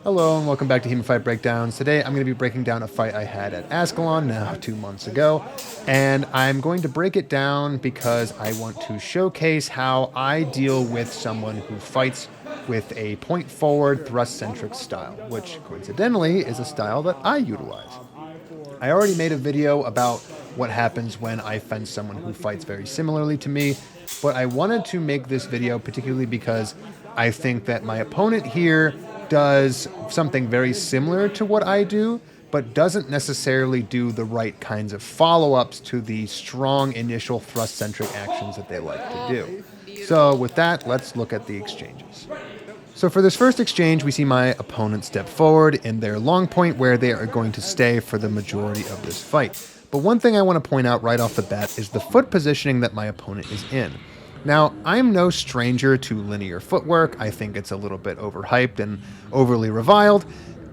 Hello and welcome back to HEMA Fight Breakdowns. Today I'm going to be breaking down a fight I had at Ascalon now 2 months ago, and I'm going to break it down because I want to showcase how I deal with someone who fights with a point forward thrust centric style, which coincidentally is a style that I utilize. I already made a video about what happens when I fence someone who fights very similarly to me, but I wanted to make this video particularly because I think that my opponent here does something very similar to what I do, but doesn't necessarily do the right kinds of follow-ups to the strong initial thrust-centric actions that they like to do. So with that, let's look at the exchanges. So for this first exchange, we see my opponent step forward in their long point where they are going to stay for the majority of this fight. But one thing I want to point out right off the bat is the foot positioning that my opponent is in. Now, I'm no stranger to linear footwork. I think it's a little bit overhyped and overly reviled.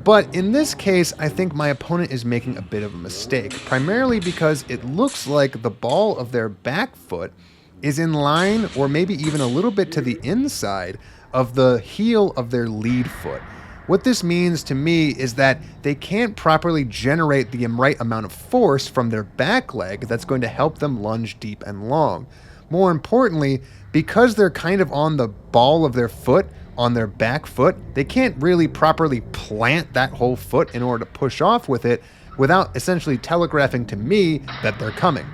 But in this case, I think my opponent is making a bit of a mistake, primarily because it looks like the ball of their back foot is in line or maybe even a little bit to the inside of the heel of their lead foot. What this means to me is that they can't properly generate the right amount of force from their back leg that's going to help them lunge deep and long. More importantly, because they're kind of on the ball of their foot, on their back foot, they can't really properly plant that whole foot in order to push off with it without essentially telegraphing to me that they're coming.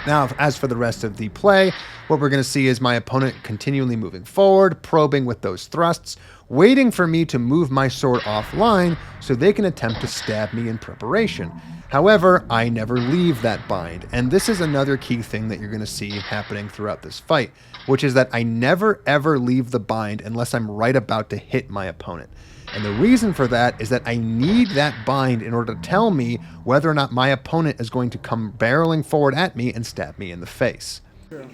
Now, as for the rest of the play, what we're going to see is my opponent continually moving forward, probing with those thrusts, waiting for me to move my sword offline so they can attempt to stab me in preparation. However, I never leave that bind, and this is another key thing that you're going to see happening throughout this fight, which is that I never ever leave the bind unless I'm right about to hit my opponent. And the reason for that is that I need that bind in order to tell me whether or not my opponent is going to come barreling forward at me and stab me in the face.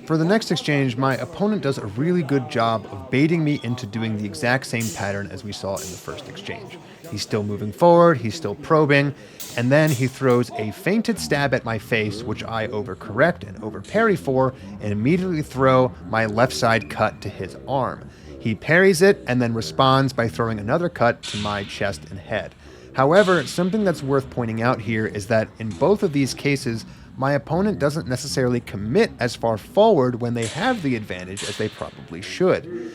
For the next exchange, my opponent does a really good job of baiting me into doing the exact same pattern as we saw in the first exchange. He's still moving forward, he's still probing, and then he throws a feinted stab at my face, which I overcorrect and overparry for, and immediately throw my left side cut to his arm. He parries it and then responds by throwing another cut to my chest and head. However, something that's worth pointing out here is that in both of these cases, my opponent doesn't necessarily commit as far forward when they have the advantage as they probably should.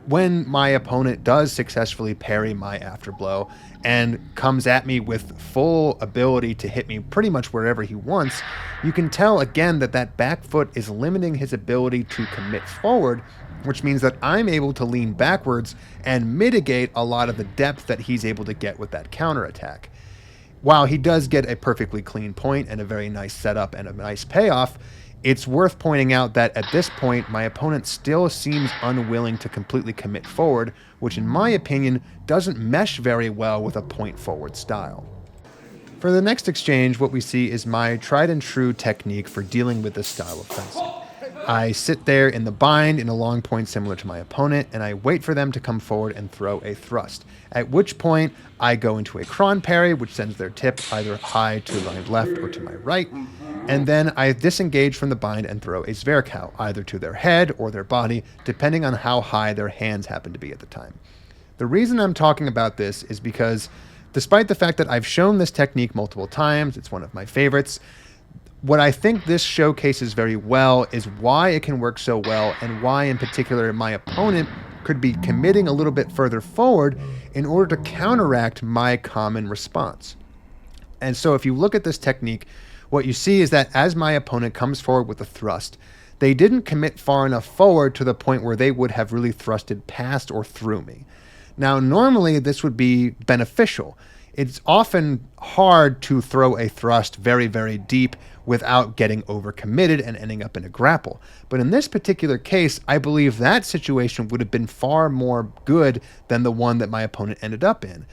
When my opponent does successfully parry my afterblow and comes at me with full ability to hit me pretty much wherever he wants, you can tell again that that back foot is limiting his ability to commit forward, which means that I'm able to lean backwards and mitigate a lot of the depth that he's able to get with that counterattack. While he does get a perfectly clean point and a very nice setup and a nice payoff, it's worth pointing out that at this point, my opponent still seems unwilling to completely commit forward, which in my opinion doesn't mesh very well with a point forward style. For the next exchange, what we see is my tried and true technique for dealing with this style of fencing. I sit there in the bind in a long point similar to my opponent, and I wait for them to come forward and throw a thrust, at which point I go into a cron parry, which sends their tip either high to my left or to my right, and then I disengage from the bind and throw a Zwerchhau, either to their head or their body, depending on how high their hands happen to be at the time. The reason I'm talking about this is because despite the fact that I've shown this technique multiple times, it's one of my favorites, what I think this showcases very well is why it can work so well and why in particular my opponent could be committing a little bit further forward in order to counteract my common response. And so if you look at this technique, what you see is that as my opponent comes forward with a thrust, they didn't commit far enough forward to the point where they would have really thrusted past or through me. Now, normally this would be beneficial. It's often hard to throw a thrust very, very deep without getting overcommitted and ending up in a grapple. But in this particular case, I believe that situation would have been far more good than the one that my opponent ended up in.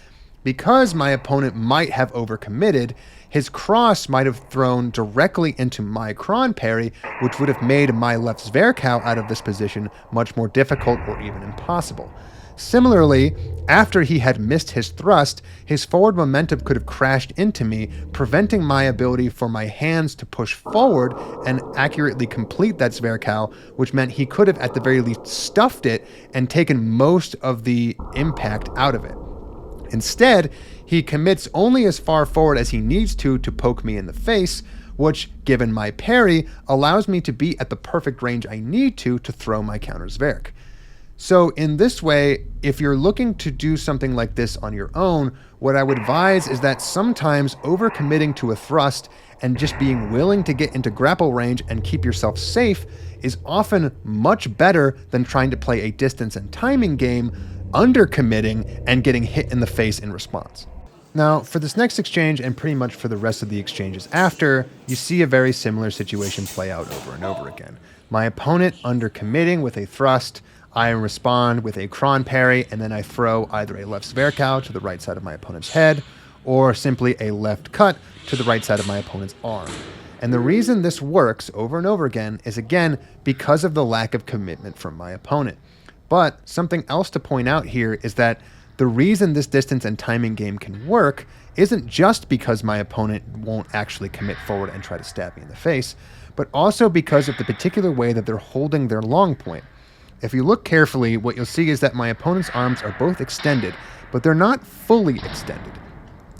Because my opponent might have overcommitted, his cross might have thrown directly into my cron parry, which would have made my left Zwerchhau out of this position much more difficult or even impossible. Similarly, after he had missed his thrust, his forward momentum could have crashed into me, preventing my ability for my hands to push forward and accurately complete that Zwerchhau, which meant he could have at the very least stuffed it and taken most of the impact out of it. Instead, he commits only as far forward as he needs to poke me in the face, which, given my parry, allows me to be at the perfect range I need to throw my counters Varric. So in this way, if you're looking to do something like this on your own, what I would advise is that sometimes overcommitting to a thrust and just being willing to get into grapple range and keep yourself safe is often much better than trying to play a distance and timing game, undercommitting and getting hit in the face in response. Now, for this next exchange, and pretty much for the rest of the exchanges after, you see a very similar situation play out over and over again. My opponent undercommitting with a thrust, I respond with a cron parry, and then I throw either a left Svarkow to the right side of my opponent's head, or simply a left cut to the right side of my opponent's arm. And the reason this works over and over again is, again, because of the lack of commitment from my opponent. But something else to point out here is that the reason this distance and timing game can work isn't just because my opponent won't actually commit forward and try to stab me in the face, but also because of the particular way that they're holding their long point. If you look carefully, what you'll see is that my opponent's arms are both extended, but they're not fully extended.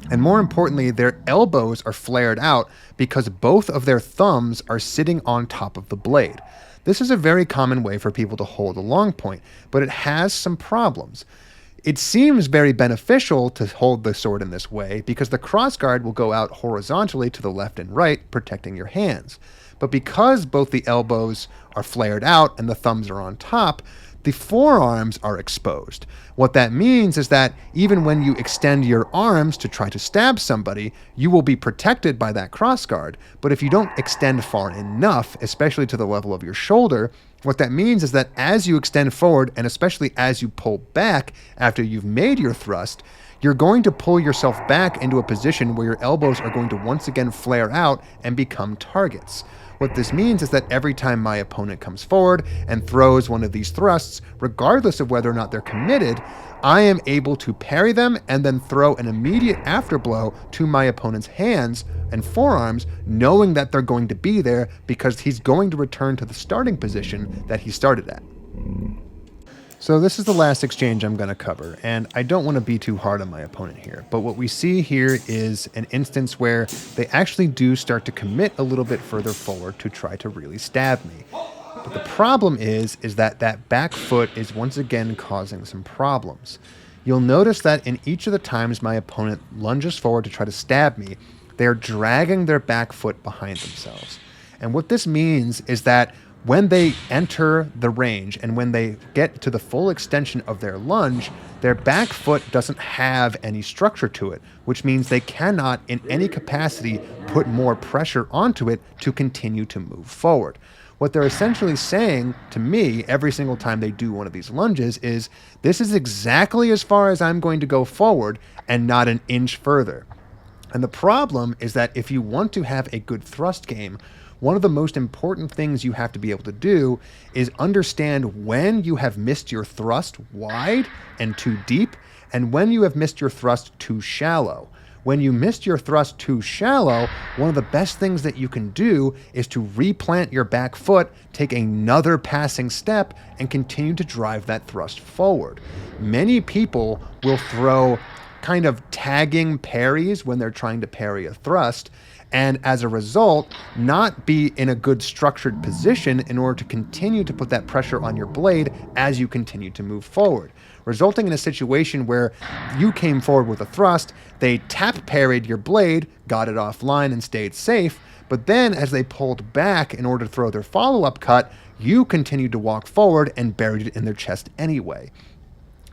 And more importantly, their elbows are flared out because both of their thumbs are sitting on top of the blade. This is a very common way for people to hold a long point, but it has some problems. It seems very beneficial to hold the sword in this way because the crossguard will go out horizontally to the left and right, protecting your hands. But because both the elbows are flared out and the thumbs are on top, the forearms are exposed. What that means is that even when you extend your arms to try to stab somebody, you will be protected by that crossguard. But if you don't extend far enough, especially to the level of your shoulder, what that means is that as you extend forward, and especially as you pull back after you've made your thrust, you're going to pull yourself back into a position where your elbows are going to once again flare out and become targets. What this means is that every time my opponent comes forward and throws one of these thrusts, regardless of whether or not they're committed, I am able to parry them and then throw an immediate afterblow to my opponent's hands and forearms, knowing that they're going to be there because he's going to return to the starting position that he started at. So this is the last exchange I'm going to cover, and I don't want to be too hard on my opponent here, but what we see here is an instance where they actually do start to commit a little bit further forward to try to really stab me. But the problem is that that back foot is once again causing some problems. You'll notice that in each of the times my opponent lunges forward to try to stab me, they're dragging their back foot behind themselves. And what this means is that when they enter the range and when they get to the full extension of their lunge, their back foot doesn't have any structure to it, which means they cannot in any capacity put more pressure onto it to continue to move forward. What they're essentially saying to me every single time they do one of these lunges is, this is exactly as far as I'm going to go forward and not an inch further. And the problem is that if you want to have a good thrust game, one of the most important things you have to be able to do is understand when you have missed your thrust wide and too deep, and when you have missed your thrust too shallow. When you missed your thrust too shallow, one of the best things that you can do is to replant your back foot, take another passing step, and continue to drive that thrust forward. Many people will throw kind of tagging parries when they're trying to parry a thrust, and as a result, not be in a good structured position in order to continue to put that pressure on your blade as you continue to move forward, resulting in a situation where you came forward with a thrust, they tap parried your blade, got it offline and stayed safe, but then as they pulled back in order to throw their follow-up cut, you continued to walk forward and buried it in their chest anyway.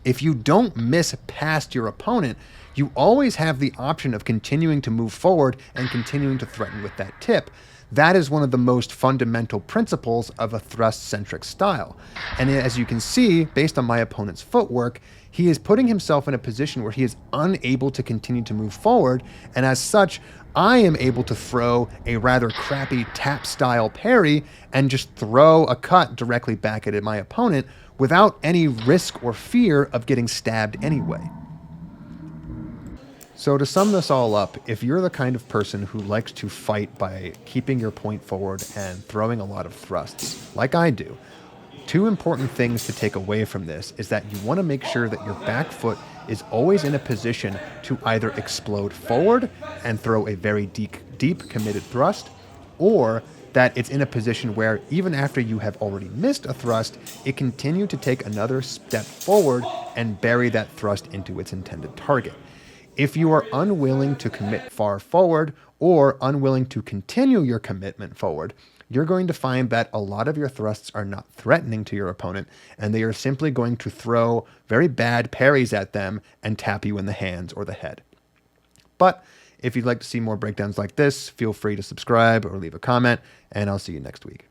If you don't miss past your opponent, you always have the option of continuing to move forward and continuing to threaten with that tip. That is one of the most fundamental principles of a thrust-centric style. And as you can see, based on my opponent's footwork, he is putting himself in a position where he is unable to continue to move forward, and as such, I am able to throw a rather crappy tap-style parry and just throw a cut directly back at my opponent without any risk or fear of getting stabbed anyway. So to sum this all up, if you're the kind of person who likes to fight by keeping your point forward and throwing a lot of thrusts, like I do, two important things to take away from this is that you want to make sure that your back foot is always in a position to either explode forward and throw a very deep committed thrust, or that it's in a position where even after you have already missed a thrust, it continue to take another step forward and bury that thrust into its intended target. If you are unwilling to commit far forward or unwilling to continue your commitment forward, you're going to find that a lot of your thrusts are not threatening to your opponent, and they are simply going to throw very bad parries at them and tap you in the hands or the head. But if you'd like to see more breakdowns like this, feel free to subscribe or leave a comment, and I'll see you next week.